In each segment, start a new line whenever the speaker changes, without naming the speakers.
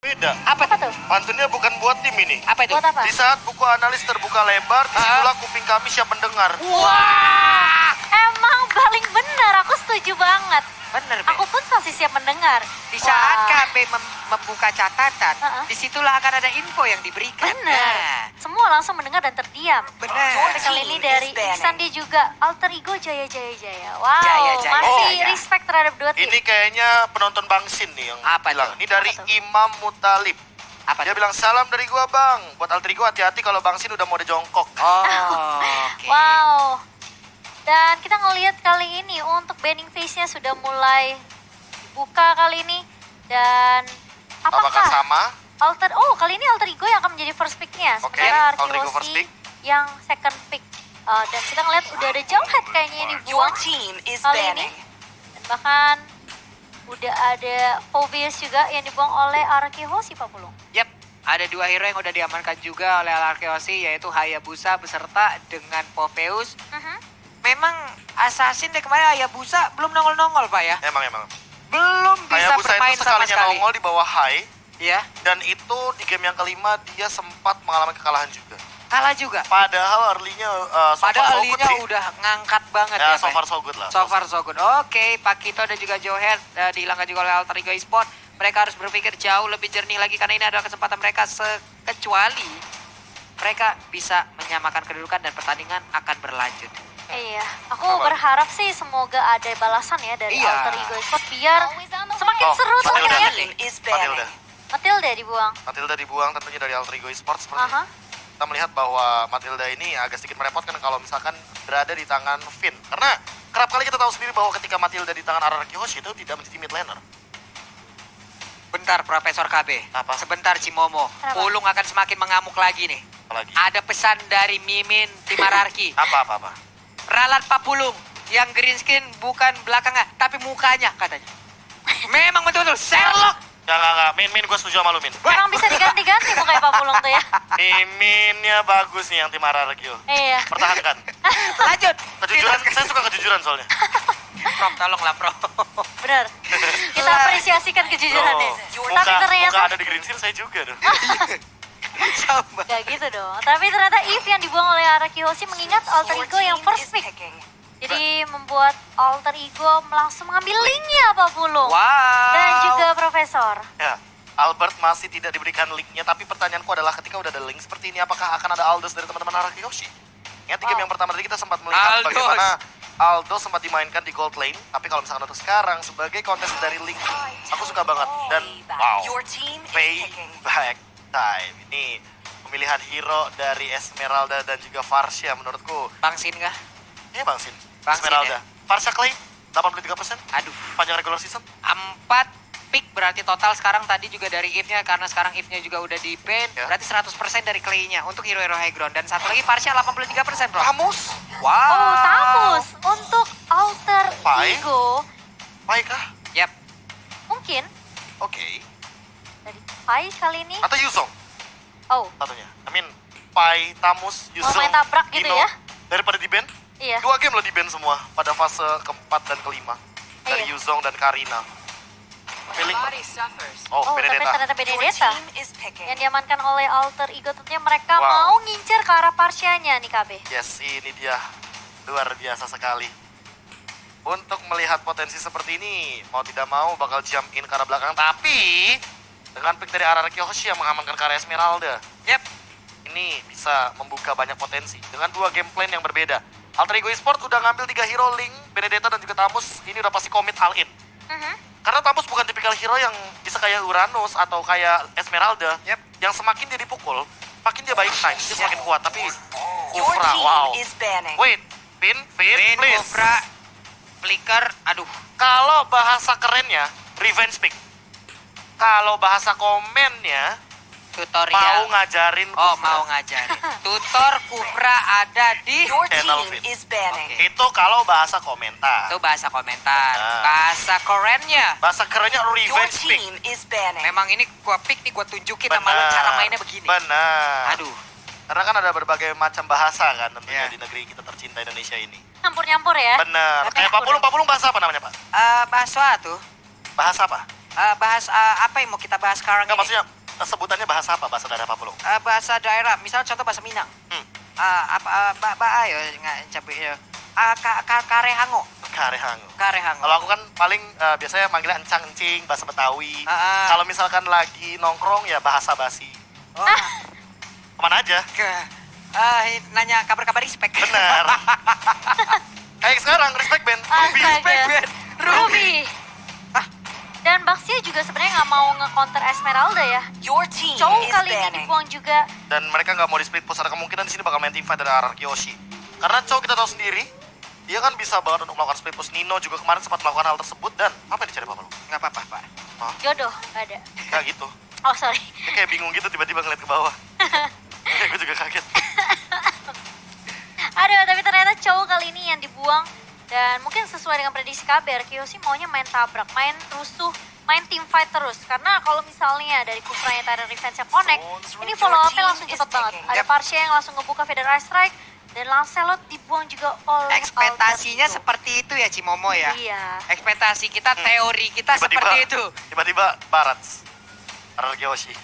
Beda.
Apa tuh?
Pantunnya bukan buat tim ini.
Apa itu?
Buat apa?
Di saat buku analis terbuka lebar, disitulah kuping kami siap mendengar.
Wah,
Emang paling benar, aku setuju banget.
bener, Be.
Aku pun pasti siap mendengar.
Di saat
Wah,
KB membuka catatan, disitulah akan ada info yang diberikan.
benar. Semua langsung mendengar dan terdiam.
Benar.
Tapi kali ini dari Iksan dia juga alter ego Jaya Jaya Jaya. Wow,
Jaya Jaya
masih
Jaya.
respect terhadap dua tim.
Ini kayaknya penonton Bangsin nih yang
Apa
bilang.
tuh?
Ini dari
Apa tuh?
Imam Mutalib.
Apa
Dia
tuh?
bilang salam dari gua bang. Buat alter ego hati-hati kalau Bangsin udah mau jongkok.
Oh, oke.
Wow. Dan kita ngelihat kali ini untuk banning face-nya sudah mulai dibuka kali ini. Dan
Apakah sama?
kali ini alter ego yang akan menjadi first pick-nya.
Oke,
Sementara
alter ego first
Arkeosi
pick.
yang second pick. Dan kita ngelihat udah ada Jauhead kayaknya yang
Your
dibuang
team is
kali ini.
banning.
Dan bahkan udah ada Phobius juga yang dibuang oleh Arkeosi, Pak Pulung.
Yap, ada dua hero yang udah diamankan juga oleh Arkeosi, yaitu Hayabusa beserta dengan Popheus. Memang Assassin dari kemarin Hayabusa belum nongol-nongol, Pak ya.
Emang.
Belum bisa
Hayabusa
bermain
itu
sama
sekalinya
sekali.
nongol di bawah high.
Ya,
Dan itu di game yang kelima dia sempat mengalami kekalahan juga.
kalah juga.
Padahal early-nya so far
Padahal
so good
early-nya
sih.
udah ngangkat banget
Ya,
ya,
so
Pak.
far so good lah.
So far so good. Oke, Pak Kito dan juga Jauhead dihilangkan juga oleh Alter Ego Esport. Mereka harus berpikir jauh lebih jernih lagi karena ini adalah kesempatan mereka kecuali mereka bisa menyamakan kedudukan dan pertandingan akan berlanjut.
Iya, aku
Apa?
berharap sih semoga ada balasan ya dari
Iya.
Alter Ego Sport biar semakin
Oh,
seru, semakin
Matilda.
menarik.
Team is
Matilda.
banning.
Matilda dibuang.
Matilda dibuang tentunya dari Alter Ego Esports seperti
Aha.
kita melihat bahwa Matilda ini agak sedikit merepotkan kalau misalkan berada di tangan Finn. Karena kerap kali kita tahu sendiri bahwa ketika Matilda di tangan Araki Hoshi itu tidak menjadi mid laner.
Bentar Profesor KB.
Apa?
Sebentar Cimomo.
Kenapa?
Pulung akan semakin mengamuk lagi nih.
Apalagi.
Ada pesan dari Mimin tim Ararki.
Apa.
Ralat Pak Pulung yang green screen bukan belakangnya tapi mukanya katanya. Memang betul-betul Sherlock.
Enggak. Min, gue setuju sama lu, Min.
Emang bisa diganti-ganti mukanya Pak Pulung tuh ya.
Minnya bagus nih yang tim Araki.
Iya.
Pertahankan.
Lanjut.
Kejujuran, saya suka kejujuran soalnya.
Prof, tolonglah Prof.
Benar. Kita apresiasikan kejujurannya. Tapi
Muka
ternyata
ada di green seal saya juga dong.
Coba.
gak gitu dong. Tapi ternyata Eve yang dibuang oleh Araki Hoshi mengingat Alter
Your
Ego yang
team
first
is
pick.
picking.
Jadi membuat Alter Ego langsung mengambil linknya Pak Pulung.
Wow.
Dan juga Profesor.
Ya, Albert masih tidak diberikan linknya, tapi pertanyaanku adalah ketika udah ada link seperti ini, apakah akan ada Aldos dari teman-teman Araki Hoshi? Ingat di game yang pertama tadi kita sempat melihat
Aldos.
bagaimana Aldo sempat dimainkan di gold lane, tapi kalau misalkan untuk sekarang sebagai kontes dari link, aku suka banget. Dan wow,
Your team is picking.
payback time. Ini pemilihan hero dari Esmeralda dan juga Varsha menurutku.
Bangsin kah?
Ini Bang Sin,
Bang Sin,
Esmeralda.
ya?
Varsha claim 83%
Aduh.
panjang regular season.
4 pick berarti total sekarang tadi juga dari Eve-nya karena sekarang Eve-nya juga udah di ban.
Ya.
Berarti 100% dari Clay-nya untuk hero-hero high ground. Dan satu lagi Varsha 83% bro.
Kamus,
Wow.
Oh, Tamus untuk Alter
Pai?
Ego.
baikah?
Yap.
Mungkin
Oke.
dari Pai kali ini.
Atau Yuzong
Oh,
satunya. Pai, Tamus, Yuzong,
main tabrak gitu
Ino.
ya?
Daripada di ban,
iya.
2 game loh di ban semua pada fase keempat dan kelima. Dari
Iya.
Yuzong dan Karina. Feeling. Oh,
Oh, tapi
Benedetta.
ternyata
Your
Benedetta
team is picking.
yang diamankan oleh Alter Ego. Tentunya mereka
Wow.
mau ngincer ke arah Parsianya nih KB.
Yes, ini dia. Luar biasa sekali. Untuk melihat potensi seperti ini, mau tidak mau bakal jump in ke arah belakang. Tapi, dengan pick dari Araki Hoshi yang mengamankan ke arah Esmeralda,
Yap.
ini bisa membuka banyak potensi. Dengan 2 game plan yang berbeda. Alter Ego Esport udah ngambil 3 hero Link, Benedetta dan juga Tamus. Ini udah pasti commit all in. Karena Tamus bukan tipikal hero yang bisa kayak Uranus atau kayak Esmeralda.
Yep.
Yang semakin dia dipukul, makin dia baik time, dia semakin kuat. Tapi,
Your
Kufra,
team
wow.
is banning.
Wait, Vin,
Win,
please.
Kufra, Flicker, aduh.
Kalau bahasa kerennya, revenge pick. Kalau bahasa komennya,
Tutorial.
mau ngajarin
Oh,
Kufra.
mau ngajarin. Tutor Kufra ada di...
Your
Channel
team
Fit.
is banning.
Oke.
Itu kalau bahasa komentar.
Itu bahasa komentar.
Nah.
Bahasa korennya.
Bahasa kerennya
Your
revenge pick.
team is banning.
Memang ini gua pick nih, gua tunjukin sama lo cara mainnya begini.
Benar.
Aduh.
Karena kan ada berbagai macam bahasa kan tentunya
Iya.
di negeri kita tercinta Indonesia ini.
Nyampur-nyampur ya.
Benar.
Tapi
Kayak
aku
Pak Pulung bahasa apa namanya Pak?
Bahasa tuh.
Bahasa apa?
Bahas apa yang mau kita bahas sekarang
Enggak
ini?
maksudnya sebutannya bahasa apa? Bahasa daerah Papua?
Bahasa daerah, misal contoh bahasa Minang. Ayo nggak cabe ya. Karehango.
Karehango.
Karehango.
Kalau aku kan paling biasanya manggilnya encang-encing, bahasa Betawi.
Ah.
Kalau misalkan lagi nongkrong ya bahasa basi.
Oh,
Kemana aja?
nanya kabar-kabar respect.
Bener. Kayak sekarang, respect band. Ruby.
Astaga. Ruby.
Ah.
Dan Baxia juga sebenarnya nggak mau nge-counter Esmeralda ya.
Your team
Chow
is
kali ini
banning.
dibuang juga.
Dan mereka nggak mau di split push. Ada kemungkinan di sini bakal main teamfight dari RRQ Yoshi. Karena Chow kita tahu sendiri, dia kan bisa banget untuk melakukan split push. Nino juga kemarin sempat melakukan hal tersebut. Dan apa yang dicari Papa lu?
Nggak apa-apa, Pak.
Jodoh, nggak ada.
Kayak gitu.
Oh sorry.
Dia kayak bingung gitu tiba-tiba ngeliat ke bawah. Kayak gue juga kaget.
Aduh, tapi ternyata Chow kali ini yang dibuang. Dan mungkin sesuai dengan prediksi KBR, Kiyoshi maunya main tabrak, main rusuh, main team fight terus. Karena kalau misalnya dari Kufranya Tyrant Revenge Connect, ini follow up-nya langsung cepet banget. Ada Parsia yang langsung ngebuka Feather Eye Strike, dan Lancelot dibuang juga oleh
Ekspektasinya
Alberto.
seperti itu ya, Cimomo ya?
Iya.
Ekspektasi kita, teori kita seperti itu.
Tiba-tiba Barats. RRQ Yoshi.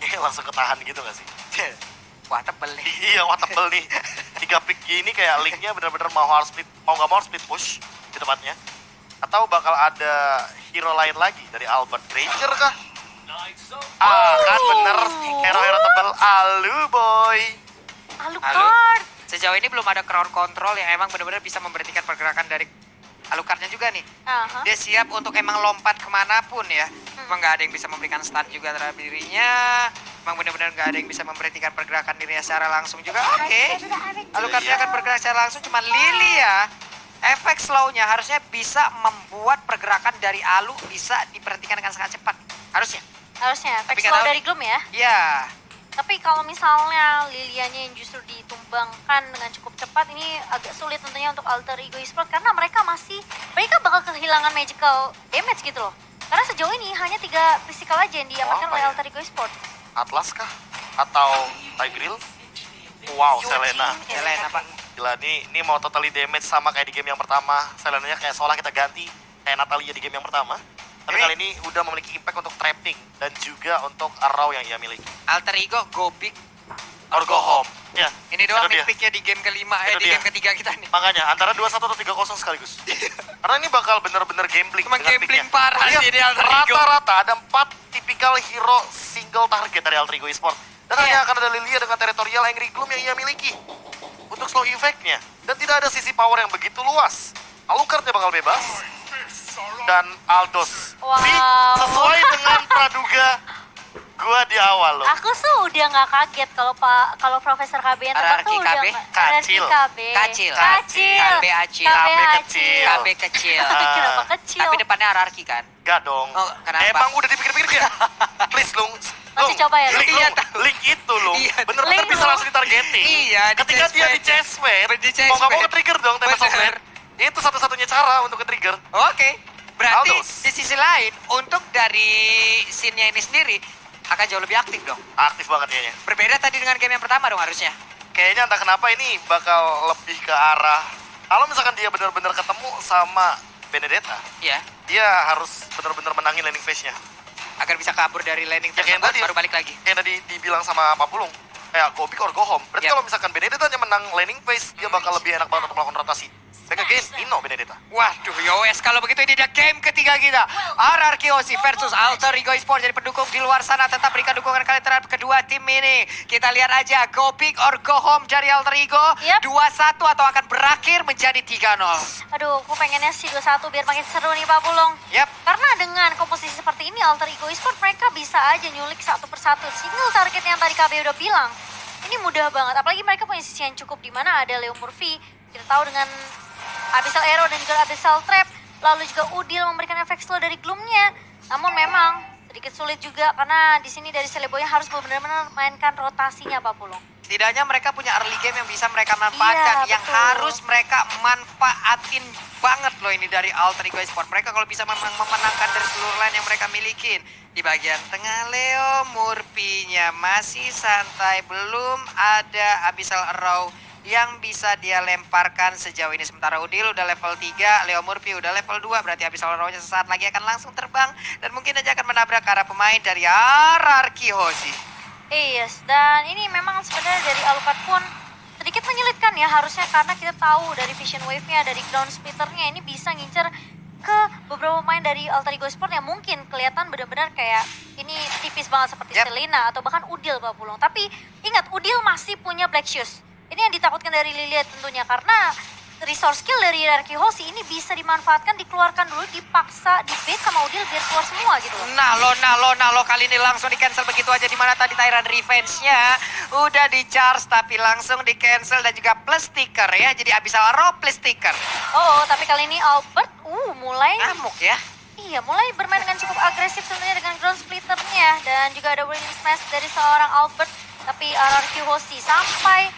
Ini langsung ketahan gitu gak sih?
Wah, tebel nih.
Iya, wah tebel nih. 3 pick gini kayak linknya bener-bener mau nggak mau harus split push di tempatnya. Atau bakal ada hero lain lagi dari Albert Granger kah? Kan bener, hero-hero tebel Alu boy.
Alucard.
Sejauh ini belum ada crowd control yang emang benar-benar bisa memberhentikan pergerakan dari Alucardnya juga nih.
Aha.
Dia siap untuk emang lompat kemanapun ya. Emang nggak ada yang bisa memberikan stun juga terhadap dirinya. Emang benar-benar nggak ada yang bisa memberhentikan pergerakan dirinya secara langsung juga. Oke. Alucardnya akan bergerak secara langsung. Cuman Lily ya. Efek slow-nya harusnya bisa membuat pergerakan dari Alu bisa diberhentikan dengan sangat cepat. Harusnya.
Harusnya,
Tapi
efek
nggak
slow
tahu
dari Gloom ya.
Iya.
Tapi kalau misalnya Lilianya yang justru ditumbangkan dengan cukup cepat, ini agak sulit tentunya untuk Alter Ego Esports karena mereka bakal kehilangan magical damage gitu loh. Karena sejauh ini hanya 3 physical aja yang diamankan
apa
oleh
ya?
Alter Ego Esports.
Atlas kah? Atau Tigreal? Wow,
Your
Selena.
team is
Selena, Pak.
attacking.
Gila, ini mau totally damage sama kayak di game yang pertama. Selenanya kayak seolah kita ganti kayak Natalia di game yang pertama. Tapi kali ini udah memiliki impact untuk trapping dan juga untuk arrow yang ia miliki.
Alter Ego, go big.
Or go home. Ya,
Ini doang
itu dia.
picknya di game kelima,
Itu
di
dia.
game ketiga kita nih.
Makanya antara 2-1 atau 3-0 sekaligus. Karena ini bakal bener-bener gambling.
Emang
dengan
gambling
picknya.
parah
Lihat,
sih di Alter Ego.
Rata-rata ada 4 tipikal hero single target dari Alter Ego Esports. Dan hanya akan ada Lilia dengan territorial Angry Gloom yang ia miliki. Untuk slow effect-nya. Dan tidak ada sisi power yang begitu luas. Alucardnya bakal bebas. Dan Aldos.
Wow.
See, sesuai dengan praduga gua di awal loh.
Aku tuh udah nggak kaget kalau Profesor KB yang tebak tuh udah
RRQ
nggak-
Kacil.
RRQ KB.
Kacil.
Kacil.
KB acil.
KB
KB
acil.
kecil.
KB kecil.
Kenapa kecil?
Tapi depannya hierarki kan?
Gak dong.
Oh, kenapa?
Emang udah dipikir-pikir ya? Please, Lung.
Masih
Lung,
coba ya, Lung?
Link,
Iya,
Lung.
tahu.
Link itu, Lung.
Iya,
Bener-bener
Link,
bisa
Lung.
langsung ditargeting.
Iya, di
Ketika dia
chestplate.
di chestplate,
Di chestplate.
mau gak mau ke-trigger dong Tempest of
Bener.
Blade. Itu satu-satunya cara untuk ke-trigger.
Oke. Berarti
Aldos.
di sisi lain, untuk dari scene-nya ini sendiri, akan jauh lebih aktif dong.
Aktif banget kayaknya.
Berbeda tadi dengan game yang pertama dong harusnya.
Kayaknya entah kenapa ini bakal lebih ke arah, kalau misalkan dia bener-bener ketemu sama Benedetta,
Iya.
dia harus bener-bener menangin landing phase-nya.
Agar bisa kabur dari landing
Ya, kayak
tersebut,
tadi.
baru balik lagi.
Kayak tadi dibilang sama Pak Pulung, kayak go big or go home. Berarti
Yap.
kalau misalkan Benedetta hanya menang landing phase, dia bakal lebih enak banget untuk melakukan rotasi. Back again, Nino Benedetta.
Waduh, yowes, kalau begitu ini dia game ketiga kita. RRQ versus Alter Ego Esports. Jadi pendukung di luar sana tetap berikan dukungan kalian terhadap kedua tim ini. Kita lihat aja, go big or go home dari Alter Ego.
Yap.
2-1 atau akan berakhir menjadi 3-0.
Aduh, aku pengennya sih 2-1 biar makin seru nih Pak Pulung.
Yap.
Karena dengan komposisi seperti ini Alter Ego Esports mereka bisa aja nyulik satu persatu. Single target yang tadi KB udah bilang. Ini mudah banget, apalagi mereka punya sisi yang cukup di mana ada Leo Murphy. Kita tahu dengan Abyssal Arrow dan juga Abyssal Trap. Lalu juga Udil memberikan efek slow dari Gloom-nya. Namun memang sedikit sulit juga karena di sini dari Celeboy harus benar-benar mainkan rotasinya Pak Pulung.
Setidaknya mereka punya early game yang bisa mereka manfaatkan.
Iya,
Yang
betul.
harus mereka manfaatin banget loh ini dari Alter Ego Esports. Mereka kalau bisa memenangkan dari seluruh line yang mereka milikin. Di bagian tengah Leo Murphy-nya masih santai. Belum ada Abyssal Arrow yang bisa dia lemparkan sejauh ini. Sementara Udil udah level 3, Leo Murphy udah level 2, berarti Abyssal Roar-nya sesaat lagi akan langsung terbang dan mungkin aja akan menabrak arah pemain dari RRQ Hoshi.
Yes, dan ini memang sebenarnya dari Alucard pun sedikit menyulitkan ya harusnya, karena kita tahu dari Vision Wave-nya, dari Ground Splitter-nya ini bisa ngincer ke beberapa pemain dari Alter Ego Sport yang mungkin kelihatan benar-benar kayak ini tipis banget seperti Selena atau bahkan Udil Pak Pulung. Tapi ingat, Udil masih punya Black Shoes. Ini yang ditakutkan dari Lilia tentunya, karena resource skill dari RRQ Hoshi ini bisa dimanfaatkan, dikeluarkan dulu, dipaksa, di-bait sama Udil biar keluar semua gitu loh.
Nah lo kali ini langsung di-cancel begitu aja, dimana tadi Tyrant Revenge-nya udah di-charge tapi langsung di-cancel dan juga plus sticker ya. Jadi Abyssal Roar plus sticker.
Oh, tapi kali ini Albert mulai
Ngamuk ya.
Iya, mulai bermain dengan cukup agresif tentunya dengan Ground Splitter-nya, dan juga ada winning smash dari seorang Albert. Tapi RRQ Hoshi sampai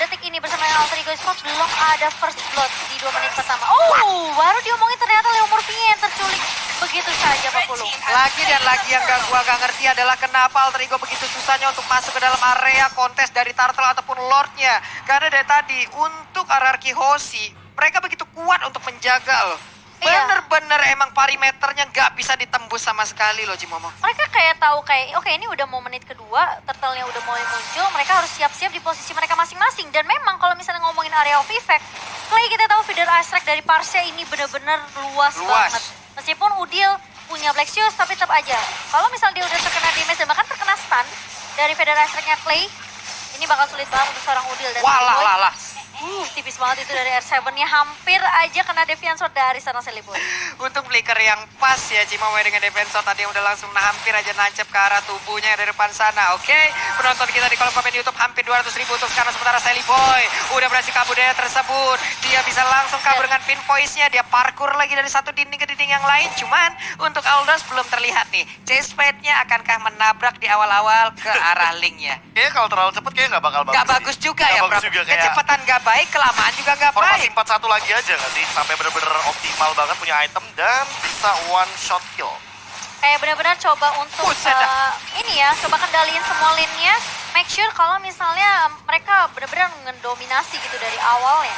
detik ini bersama dengan Alter Ego Sports belum ada first blood di 2 menit pertama. Oh, baru diomongin ternyata Leo Murphy-nya yang terculik begitu saja Pak Pulung.
Lagi dan lagi yang gua gak ngerti adalah kenapa Alter Ego begitu susahnya untuk masuk ke dalam area kontes dari Turtle ataupun Lord-nya. Karena dari tadi untuk RRQ Hoshi mereka begitu kuat untuk menjaga loh. Bener-bener emang perimeternya gak bisa ditembus sama sekali loh Cimomo.
Mereka kayak tahu kayak oke, ini udah mau menit kedua, turtle-nya udah mulai muncul, mereka harus siap-siap di posisi mereka masing-masing. Dan memang kalau misalnya ngomongin area of effect, Clay kita tahu feeder ice strike dari Parsia ini bener-bener luas banget. Meskipun Udil punya Black Shoes, tapi tetap aja kalau misalnya dia udah terkena damage dan bahkan terkena stun dari feeder ice strike-nya Clay, ini bakal sulit banget untuk seorang Udil. Dan
Walah.
tipis banget itu dari R7-nya, hampir aja kena Defiant Sword dari sana Seliboy.
Untuk flicker yang pas ya Cimomo dengan defensor tadi yang udah langsung hampir aja nancep ke arah tubuhnya dari depan sana. Oke, penonton kita di kolom komen YouTube hampir 200.000 untuk sekarang. Sementara Seliboy udah berhasil kabur dari tersebut. Dia bisa langsung kabur dengan pin voice-nya. Dia parkour lagi dari satu dinding ke dinding yang lain. Cuman untuk Aldous belum terlihat nih. Chase pad-nya akankah menabrak di awal-awal ke arah link-nya?
Kayaknya kalau terlalu cepet kayaknya nggak bakal bagus.
Gak bagus juga ya,
bagus
Prof.
juga, kayak
Kecepatan gak baik, kelamaan juga gak
formasi
baik.
4-1 lagi aja nggak sih? Sampai bener-bener optimal banget punya item dan bisa one shot kill.
Kayak benar-benar coba untuk ini ya, coba kendaliin semua lane-nya. Make sure kalau misalnya mereka benar-benar mendominasi gitu dari awal ya.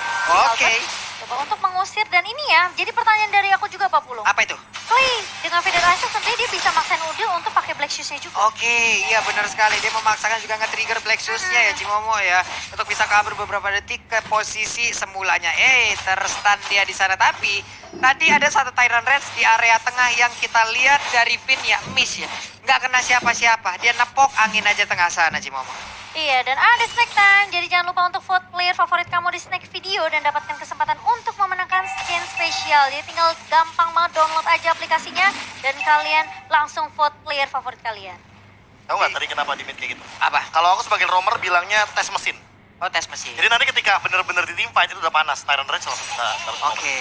Oke.
Coba untuk mengusir, dan ini ya, jadi pertanyaan dari aku juga Pak Pulung.
Apa itu?
Clay dengan feeder ice tentunya dia bisa maksain Udil untuk pakai Black Shoes-nya juga.
Oke, iya benar sekali. Dia memaksakan juga nge-trigger Black Shoes-nya ya Cimomo ya. Untuk bisa kabur beberapa detik ke posisi semulanya. Terstun dia di sana. Tapi tadi ada satu Tyrant Rage di area tengah yang kita lihat dari pin ya, miss ya. Nggak kena siapa-siapa. Dia nepok angin aja tengah sana Cimomo.
Iya, dan ada snack time. Jadi jangan lupa untuk vote player favorit kamu di snack video dan dapatkan kesempatan untuk memenangkan skin spesial. Jadi tinggal gampang banget download aja aplikasinya dan kalian langsung vote player favorit kalian.
Tahu nggak tadi kenapa di mid kayak gitu?
Apa?
Kalau aku sebagai roamer bilangnya tes mesin.
Oh, tes mesin.
Jadi nanti ketika bener-bener di team fight itu udah panas, Tyrant Rage langsung bisa.
Oke.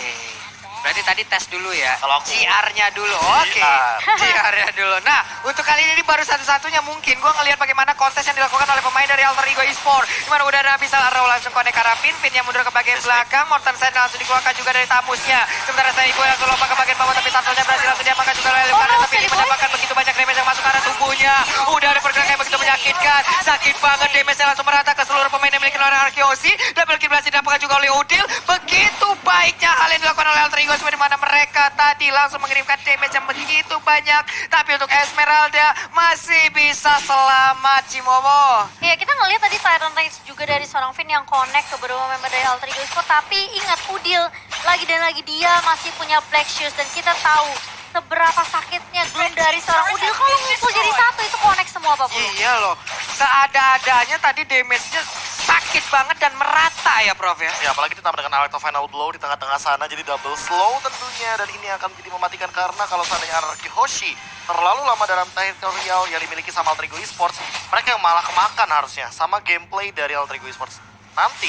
Berarti tadi tes dulu ya.
Kalau aku
CR-nya dulu. Oke.
CR.
CR-nya dulu. Nah, untuk kali ini baru satu-satunya mungkin gue ngelihat bagaimana kontes yang dilakukan oleh pemain dari Alter Ego Esport. Dimana udah ada Abyssal Arrow langsung connect ke arah pin yang mundur ke bagian belakang. Mortan Sand langsung dikeluarkan juga dari tamusnya. Sementara Seliboy langsung lompat ke bagian bawah, tapi Turtle-nya berhasil langsung diamankan juga oleh Lukanen. Tapi ini mendapatkan begitu banyak damage yang masuk ke arah tubuhnya. Udah ada pergerakan yang begitu menyakitkan. Sakit banget, damage-nya langsung merata ke seluruh pemain yang dimiliki oleh RRQ Hoshi. Double kill berhasil didapatkan juga oleh Udil. Begitu baiknya hal yang dilakukan oleh Alter Ego Esport, di mana mereka tadi langsung mengirimkan damage yang begitu banyak. Tapi untuk Esmeralda masih bisa selamat Cimomo.
Iya, kita ngelihat tadi Tyrant Rage juga dari seorang Finn yang connect ke beberapa member dari Alter Ego Esport. Tapi ingat, Udil lagi dan lagi dia masih punya Black Shoes. Dan kita tahu seberapa sakitnya gloom dari seorang Udil kalau ngumpul jadi satu itu connect semua Pak Pulung.
Iya loh, seada-adanya tadi damage-nya sakit banget dan merata ya Prof ya.
Ya, apalagi ditambah dengan Alect of Final Blow di tengah-tengah sana, jadi double slow tentunya. Dan ini akan menjadi mematikan karena kalau seandainya RRQ Hoshi terlalu lama dalam territorial yang dimiliki sama Alter Ego Esports, mereka yang malah kemakan harusnya sama gameplay dari Alter Ego Esports. Nanti,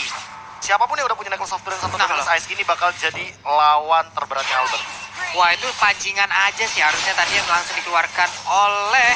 siapapun yang udah punya Necklace of Durance atau Necklace Ice ini bakal jadi lawan terberatnya Albert.
Wah, itu pancingan aja sih harusnya tadi yang langsung dikeluarkan oleh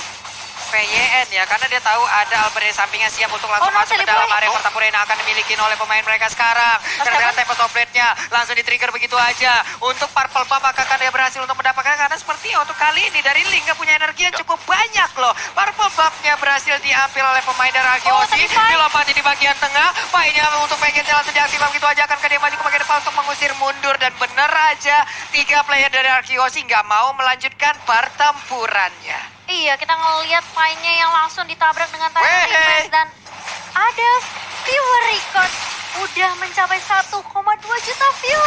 PYN ya, karena dia tahu ada Albert di sampingnya siap untuk langsung
no,
masuk ke dalam area pertempuran yang akan dimiliki oleh pemain mereka sekarang. Karena Tempest of Blade-nya langsung di-trigger begitu aja. Untuk Purple Buff apakah dia berhasil untuk mendapatkan, karena sepertinya untuk kali ini dari Link nggak punya energi yang cukup banyak loh. Purple Buff-nya berhasil diambil oleh pemain dari Arkeosi, dilompati di bagian tengah. Painnya untuk Vegetnya langsung diaktifkan begitu aja, akan dia maju ke bagian depan untuk mengusir mundur, dan bener aja 3 player dari Arkeosi nggak mau melanjutkan pertempurannya.
Iya, kita ngelihat mainnya yang langsung ditabrak dengan Titan Defense, dan ada viewer record udah mencapai 1,2 juta view.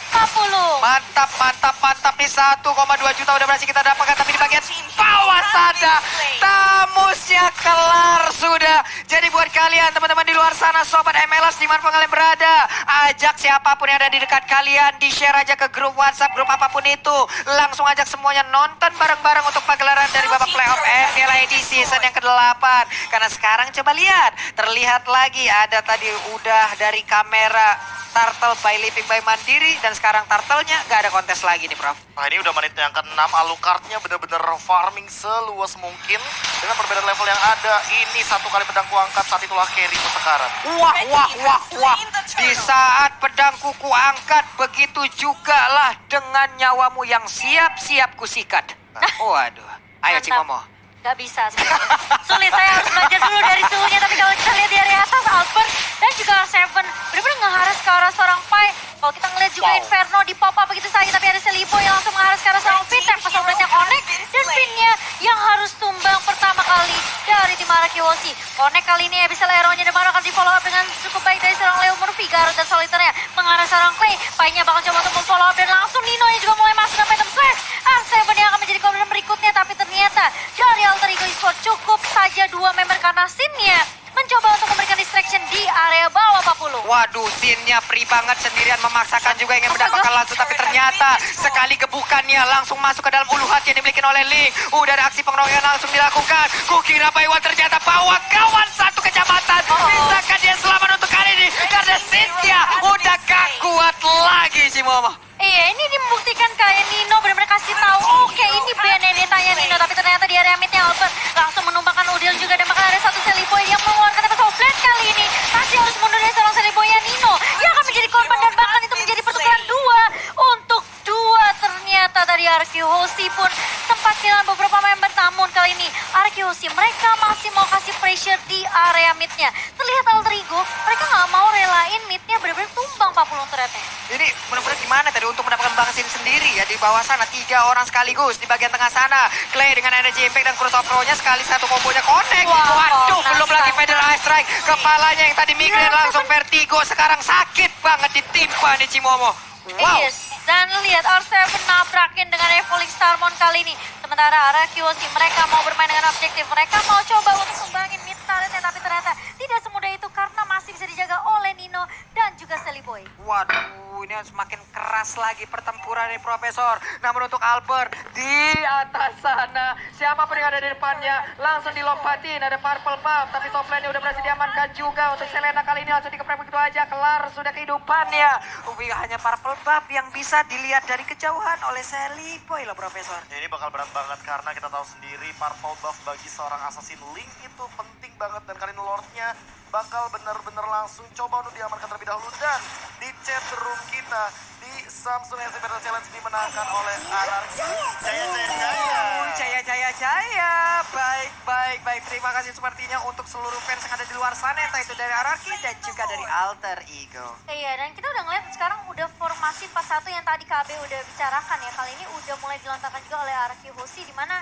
40.
Mantap, mantap, mantap nih 1,2 juta udah berhasil kita dapatkan, tapi di bagian bawah sana tamusnya kelar sudah. Jadi buat kalian teman-teman di luar sana, sobat MLS dimanapun kalian berada, ajak siapapun yang ada di dekat kalian, di share aja ke grup WhatsApp, grup apapun itu, langsung ajak semuanya nonton bareng-bareng untuk pagelaran dari babak playoff MPLID season yang ke-8. Karena sekarang coba lihat, terlihat lagi ada tadi udah dari kamera Turtle by Living by Mandiri, dan sekarang Turtle-nya nggak ada kontes lagi nih, Prof.
Nah, ini udah menit yang ke-6, Alucardnya bener-bener farming seluas mungkin. Dengan perbedaan level yang ada, ini 1 kali pedang kuangkat, saat itulah carry untuk sekarang.
Wah, wah, wah, wah. Di saat pedang kuku angkat, begitu juga lah dengan nyawamu yang siap-siap kusikat. Waduh. Ayo,
Mantap.
Cimomo.
Gak bisa sebenarnya. Sulit, saya harus belajar dulu dari suhunya. Tapi kalau kita lihat di area atas, Albert dan juga Seven benar-benar ngeharas ke arah seorang Pai. Kalau kita ngeliat juga Inferno di pop up begitu saja, tapi ada Seliboy yang langsung mengharas ke arah seorang Finn. Pas Albert yang connect, dan Finn-nya yang harus tumbang pertama kali dari tim Arkeosi. Connect kali ini bisa Leronya, dan baru akan di follow up dengan cukup baik dari seorang Leo Murphy. Garut dan Soliternya mengarah seorang Clay. Pai-nya bakal coba untuk memfollow up, dan langsung Nino yang juga mulai masuk ke Phantom Slash. Seven yang akan menjadi korban berikutnya, tapi ternyata dari Alter Ego Esports cukup saja 2 member karena Sin-nya mencoba untuk memberikan distraction di area bawah 40.
Waduh, Sin-nya free banget sendirian, memaksakan juga ingin mendapatkan langsung, tapi ternyata sekali gebukannya langsung masuk ke dalam ulu hati yang dimiliki oleh Link. Udah ada aksi pengeroyokan langsung dilakukan. Kukira Baiwan ternyata bawa kawan 1 kecamatan. Bisakah dia selamat untuk kali ini? Karena Sin-nya udah gak kuat lagi, Cimomo.
Iya, ini membuktikan kayak Nino benar-benar kasih tahu, oke ini Benedetta-nya Nino, tapi ternyata di area mid-nya Albert langsung menumbangkan Udil juga, dan bahkan ada satu Seliboy yang mengeluarkan Tempest of Blade kali ini. Masih harus mundur dari seorang Seliboy-nya Nino yang akan menjadi korban, dan bahkan itu menjadi pertukaran 2 untuk 2 ternyata dari Arkeosi pun sempat kehilangan beberapa member, namun kali ini Arkeosi mereka masih mau kasih pressure di area mid-nya. Terlihat Alter Ego, mereka nggak mau relain mid-nya benar-benar tumbang 40 turretnya.
Ini benar-benar gimana tadi untuk mendapatkan bangsin sendiri ya di bawah sana, 3 orang sekaligus di bagian tengah sana. Clay dengan energy impact dan Cruise of Pro-nya sekali satu kombonya connect. Waduh, belum lagi Feather Eye Strike. Kepalanya yang tadi migraine langsung vertigo, sekarang sakit banget ditimpa nih Cimomo. Wow.
Yes, dan lihat R7 nabrakin dengan Evolving Starmon kali ini. Sementara Arkeosi mereka mau bermain dengan objektif. Mereka mau coba untuk sumbangin mid turretnya, tapi ternyata tidak semudah itu karena masih bisa dijaga oleh Nino dan juga Seliboy.
Waduh, ini semakin keras lagi pertempuran nih Profesor. Namun untuk Albert di atas sana, siapapun yang ada di depannya langsung dilompatin. Ada Purple Buff, tapi top lane-nya udah berhasil diamankan juga. Untuk Selena kali ini langsung dikeprek begitu aja, kelar sudah kehidupannya. Hanya Purple Buff yang bisa dilihat dari kejauhan oleh Seliboy loh Profesor.
Ya, ini bakal berat banget karena kita tahu sendiri Purple Buff bagi seorang assassin Link itu penting banget, dan kali ini Lord-nya bakal benar-benar langsung coba untuk diamankan terlebih dahulu. Dan di chat room kita di Samsung SC Battle Challenge dimenangkan oleh Anarki.
Jaya. Baik. Terima kasih sepertinya untuk seluruh fans yang ada di luar sana, entah itu dari Anarki dan juga dari Alter Ego.
Iya, dan kita udah ngeliat sekarang udah formasi 4-1 yang tadi KB udah bicarakan ya. Kali ini udah mulai dilontarkan juga oleh Arkeosi, di mana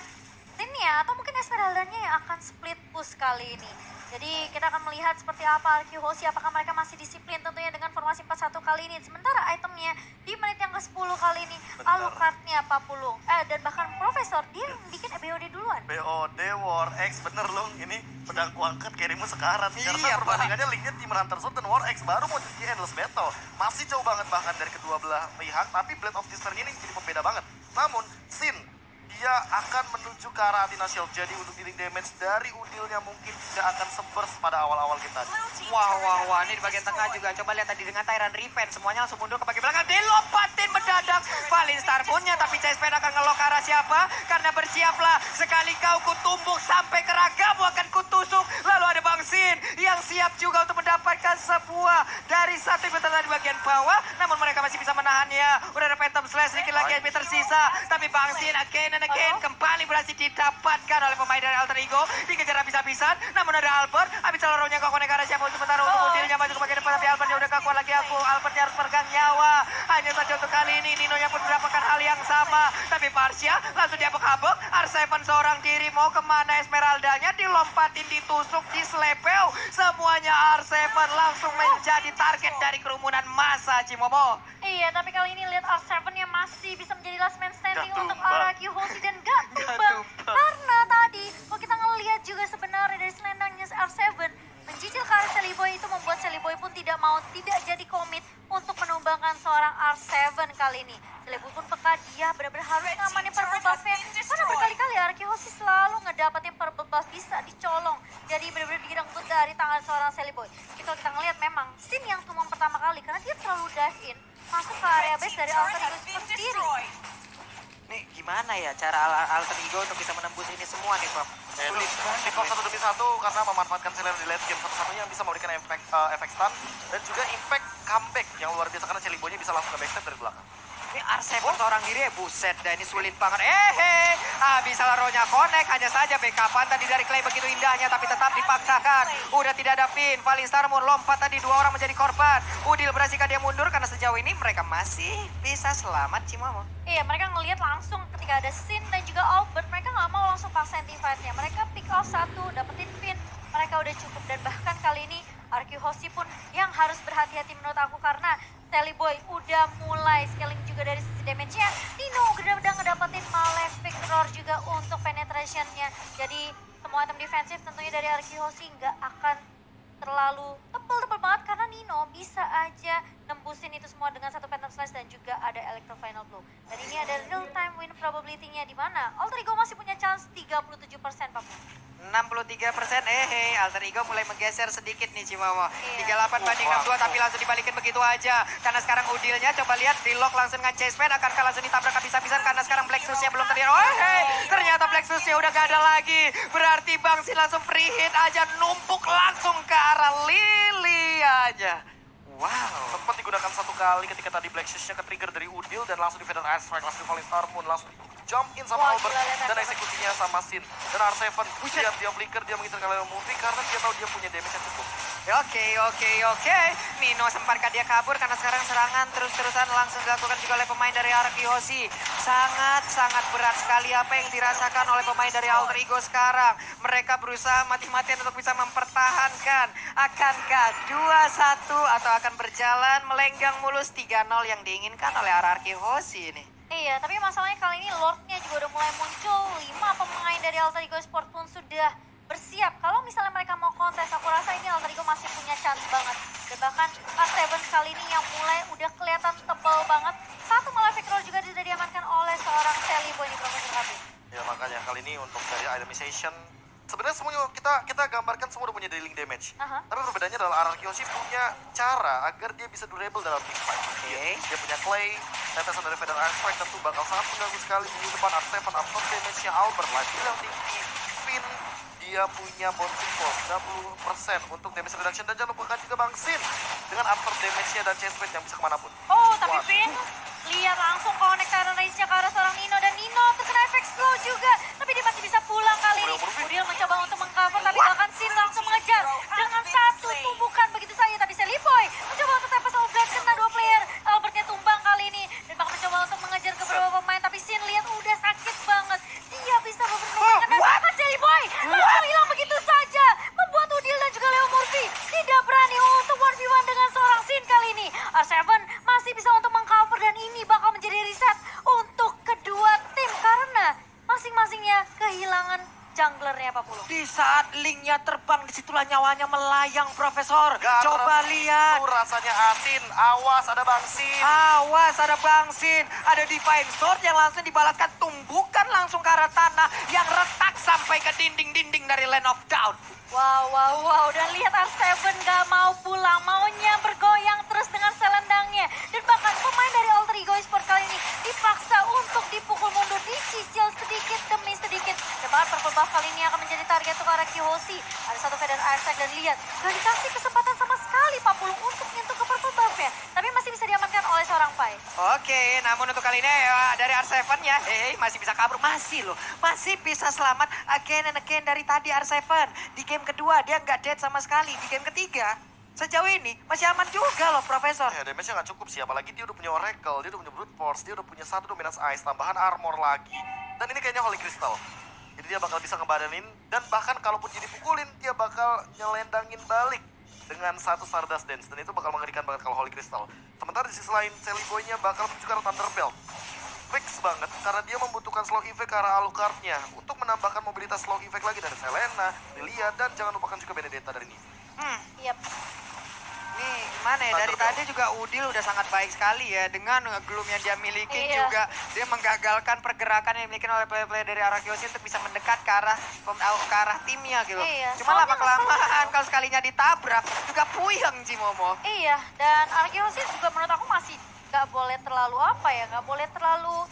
timnya atau mungkin Esmeralda-nya yang akan split push kali ini. Jadi kita akan melihat seperti apa Arkeosi, apakah mereka masih disiplin tentunya dengan formasi 4-1 kali ini. Sementara itemnya di menit yang ke-10 kali ini, Alucardnya 40. Dan bahkan Profesor, dia yang bikin BOD duluan.
BOD War X, bener loh, ini pedang kuangkat kirimu sekarat. Karena
Iya,
perbandingannya Linknya Demon Hunter Sword dan War X baru mau jadi endless battle. Masih jauh banget bahkan dari kedua belah pihak, tapi Blade of Despair ini jadi pembeda banget. Namun, Sin dia akan menuju ke arah Athena Shield. Jadi untuk dealing damage dari Udilnya mungkin tidak akan seburst pada awal-awal kita.
Wah, ini di bagian tengah juga. Coba lihat tadi dengan Tyrant Revenge. Semuanya langsung mundur ke bagian belakang. Dilompatin mendadak. Valinstar punya, tapi Chessman akan ngelok ke arah siapa? Karena bersiaplah. Sekali kau kutumbuk sampai ke ragamu akan kutusuk. Lalu ada Bang Sin yang siap juga untuk mendapatkan sebuah dari satu inventor di bagian bawah. Namun mereka masih bisa menahannya. Udah ada Phantom Slash, sedikit lagi HP tersisa. Tapi Bang Sin again and again kembali berhasil didapatkan oleh pemain dari Alter Ego. Dikejar habis-habisan. Namun ada Albert. Habis Celaronya kok konek ke arah siapa untuk sementara untuk Udilnya maju ke bagian depan. Tapi Albertnya udah gak kuat lagi aku. Albertnya harus pegang nyawa. Hanya saja untuk kali ini Ninonya pun mendapatkan hal yang sama. Tapi Parsia langsung diabek-abek. R7 seorang diri mau kemana? Esmeraldanya dilompatin, ditusuk, diselepel. Semuanya R7 langsung menjadi target dari kerumunan massa, Cimomo.
Iya, tapi kali ini lihat R7 yang masih bisa menjadi last man standing
Gak
untuk
tumbang.
Araki Hoshi dan gak tumbang. Karena tadi, kalau kita ngelihat juga sebenarnya dari selendangnya R7, mencicil ke arah Sally Boy itu membuat Sally Boy pun tidak jadi komit untuk menumbangkan seorang R7 kali ini. Sally Boy pun peka, dia benar-benar harus ngamanin purple buff-nya. Karena berkali-kali Araki Hoshi selalu ngedapetin purple buff bisa dicolong. Jadi benar-benar direnggut dari tangan seorang Sally Boy. Itu kita ngelihat memang Sin yang tumbang pertama kali karena dia terlalu dive in masuk ke area base dari Alter Ego itu sendiri.
Nih gimana ya cara Alter Ego untuk bisa menembus ini semua nih, Bang? Sulit banget.
Pick off 1 demi 1 karena memanfaatkan Celia di late game. Satu-satunya yang bisa memberikan efek stun dan juga impact comeback yang luar biasa karena Celibonya bisa langsung ke backstab dari belakang.
Ini R7 seorang diri ya, buset dah ini sulit banget. Habis Celaronya connect, hanya saja backupan tadi dari Clay begitu indahnya tapi tetap dipaksakan. Udah tidak ada pin, Valinstar mau lompat tadi, 2 orang menjadi korban. Udil berhasilkah dia mundur karena sejauh ini mereka masih bisa selamat, Cimomo.
Iya, mereka ngelihat langsung ketika ada Sin dan juga Albert, mereka nggak mau langsung paksain team fight-nya. Mereka pick off 1, dapetin pin, mereka udah cukup. Dan bahkan kali ini Araki Hoshi pun yang harus berhati-hati menurut aku karena Sally Boy udah mulai scaling juga dari sisi damage-nya. Nino udah ngedapetin Malefic Roar juga untuk penetration-nya. Jadi semua item defensif tentunya dari Araki Hoshi nggak akan terlalu tebel banget karena Nino bisa aja nembusin itu semua dengan satu Phantom Slash dan juga ada Electro Final Blow. Dan ini ada real time win probability-nya di mana Alter Ego masih punya chance 37% Papu.
63%, Alter Ego mulai menggeser sedikit nih Cimomo.
Iya.
38 banding 62 tapi langsung dibalikin begitu aja. Karena sekarang Udilnya coba lihat di lock langsung dengan Chessman, akankah langsung ditabrak habis-habisan karena sekarang Black Shoes-nya belum terlihat. Ternyata Black Shoes-nya udah gak ada lagi. Berarti Bang Sin langsung free hit aja, numpuk langsung ke arah Lily aja. Wow.
Sempat digunakan 1 kali ketika tadi Black Shoes-nya ke-trigger dari Udil dan langsung di Feather Ice Strike, langsung di Falling Star Moon, langsung jump in sama
Wah,
Albert
gila, lihat
dan
Albert.
eksekusinya sama Sin. Dan R7 lihat dia flicker, dia mengincar kalian movie karena dia tahu dia punya damage yang cukup.
Oke. Nino sempatkan dia kabur karena sekarang serangan terus-terusan langsung dilakukan juga oleh pemain dari Araki Hoshi. Sangat berat sekali apa yang dirasakan oleh pemain dari Alter Ego sekarang. Mereka berusaha mati-matian untuk bisa mempertahankan. Akankah 2-1 atau akan berjalan melenggang mulus 3-0 yang diinginkan oleh Araki Hoshi ini?
Iya, tapi masalahnya kali ini Lord-nya juga udah mulai muncul. 5 pemain dari Alter Ego Sport pun sudah bersiap. Kalau misalnya mereka mau kontes, aku rasa ini Alter Ego masih punya chance banget. Dan bahkan R7 kali ini yang mulai udah kelihatan tebal banget. 1 Malefic Roar juga sudah diamankan oleh seorang Sally Boy di Profesor Kabi.
Ya makanya kali ini untuk dari itemization sebenarnya semuanya kita gambarkan semua udah punya dealing damage. Tapi perbedaannya adalah Araki Hoshi punya cara agar dia bisa durable dalam team fight. Dia punya Clay, tetesan dari Feather Ice Strike tentu bakal sangat mengganggu sekali di depan R7, absorb damage-nya Albert, lagi yang tinggi, Finn, dia punya bouncing ball 90% untuk damage reduction dan jangan lupakan juga Bang Sin dengan absorb damage-nya dan chest plate yang bisa kemanapun.
Oh, tapi Finn lihat langsung connect Tyrant Race-nya ke arah seorang Nino dan Nino terkena efek slow juga. Tapi dia masih bisa pulang kali ini. Udil mencoba untuk mengcover tapi bahkan Sin langsung mengejar dengan 1 tumbukan begitu saja. Tapi Sally Boy mencoba untuk tepes sama Blade, kena 2 player. Albertnya tumbang kali ini dan bahkan mencoba untuk mengejar ke beberapa pemain. Tapi Sin lihat udah sakit banget. Dia bisa beberapa dan bahkan Sally Boy langsung hilang begitu saja. Membuat Udil dan juga Leo Murphy tidak berani untuk 1v1 dengan seorang Sin kali ini. R7 masih bisa untuk mengcover dan ini bakal menjadi reset untuk kedua tim karena masing-masingnya kehilangan junglernya Pak Pulu.
Di saat dagingnya terbang, disitulah nyawanya melayang, Profesor.
Garam
Coba lihat.
itu rasanya asin. Awas ada bangsin.
Awas, ada bangsin, ada Divine Sword yang langsung dibalaskan tumbukan langsung ke arah tanah yang retak sampai ke dinding-dinding dari Land of Doubt.
Wow. Dan lihat R7 gak mau pulang. Maunya bergoyang terus dengan selendangnya. Dan bahkan pemain dari Alter Ego Esports kali ini dipaksa untuk dipukul mundur, dicicil sedikit demi sedikit. Dan bahkan purple buff kali ini akan menjadi target untuk arah Kihoshi. Ada satu Fed dan Isaac dan lihat. Gak dikasih kesempatan sama sekali Pak Pulung untuk nyentuh ke purple buff-nya. Tapi masih bisa diamankan oleh seorang Pai.
Oke, namun untuk kali ini dari R7 ya, masih bisa kabur, masih loh. Masih bisa selamat again and again dari tadi R7. Di game kedua dia nggak dead sama sekali. Di game ketiga, sejauh ini masih aman juga loh, Profesor.
Ya, damage-nya nggak cukup sih, apalagi dia udah punya Oracle, dia udah punya Brute Force, dia udah punya satu Dominance Ice, tambahan armor lagi. Dan ini kayaknya Holy Crystal. Jadi dia bakal bisa ngebadanin, dan bahkan kalaupun jadi pukulin, dia bakal nyelendangin balik dengan satu Stardust Dance. Dan itu bakal mengerikan banget kalau Holy Crystal. Sementara di sisi lain, Sally Boy-nya bakal menuju ke arah Thunderbelt. Fix banget, karena dia membutuhkan slow effect ke arah Alucard-nya untuk menambahkan mobilitas slow effect lagi dari Selena, Lilia, dan jangan lupakan juga Benedetta dari Nivy.
Yap.
Nih, gimana ya, dari tadi juga Udil udah sangat baik sekali ya. Dengan gloom yang dia miliki
Iya.
juga, dia menggagalkan pergerakan yang dimiliki oleh player-player dari arah Kiyoshi untuk bisa mendekat ke arah timnya gitu.
Iya,
Cuma
soalnya
lama-kelamaan kalau sekalinya ditabrak, juga puyeng Momo.
Iya, dan Arkeosis juga menurut aku masih gak boleh terlalu terlalu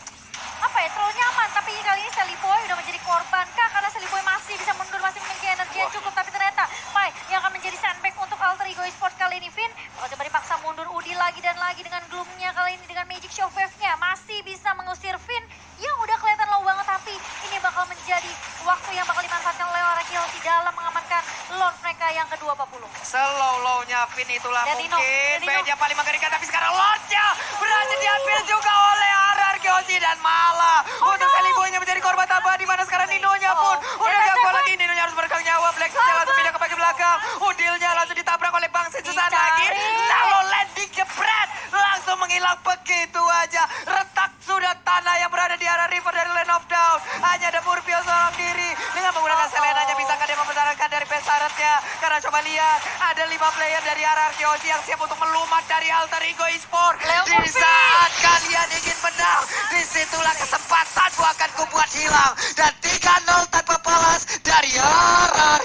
nyaman. Tapi kali ini Sally Boy udah menjadi korban kah? Karena Sally Boy masih bisa mundur, masih memiliki energi yang cukup. Tapi ternyata Pai yang akan menjadi sandbag untuk Alter Ego Esports kali ini. Vin bakal coba dipaksa mundur Udi lagi dan lagi dengan gloomnya kali ini, dengan Magic Shockwave-nya. Masih bisa mengusir Vin yang udah kelihatan low banget. Tapi ini bakal menjadi waktu yang bakal dimanfaatkan oleh Kiyoshi dalam mengamankan Lord mereka yang kedua, Pak Pulung.
Slow-lownya Vin itulah
Dan Nino,
mungkin
dan Nino.
yang paling mengerikan. Tapi sekarang Lordnya berhasil diambil juga oleh RR Kiyoshi. Dan malah untuk Sally Boy-nya menjadi korban tambahan. Di mana sekarang Ninonya pun udah gak kuat lagi. Ninonya harus berkang nyawa. Black Steel langsung pindah ke bagian belakang. Udilnya langsung ditabrak oleh Bang Susan lagi. Lalu landing jebret. Langsung menghilang begitu aja. Retak sudah tanah yang berada di arah river dari Land of Doubt. Hanya ada Murpio seorang diri. Dengan menggunakan Selenanya, bisakah dia mempertahankan dari pesaretnya? Karena coba lihat, ada 5 player dari RR Kiyoshi yang siap untuk melumat dari Alter Ego Esports. Di saat kalian ingin menang, disitulah kesempatan akan kubuat hilang. Dan 3-0 tanpa balas dari RR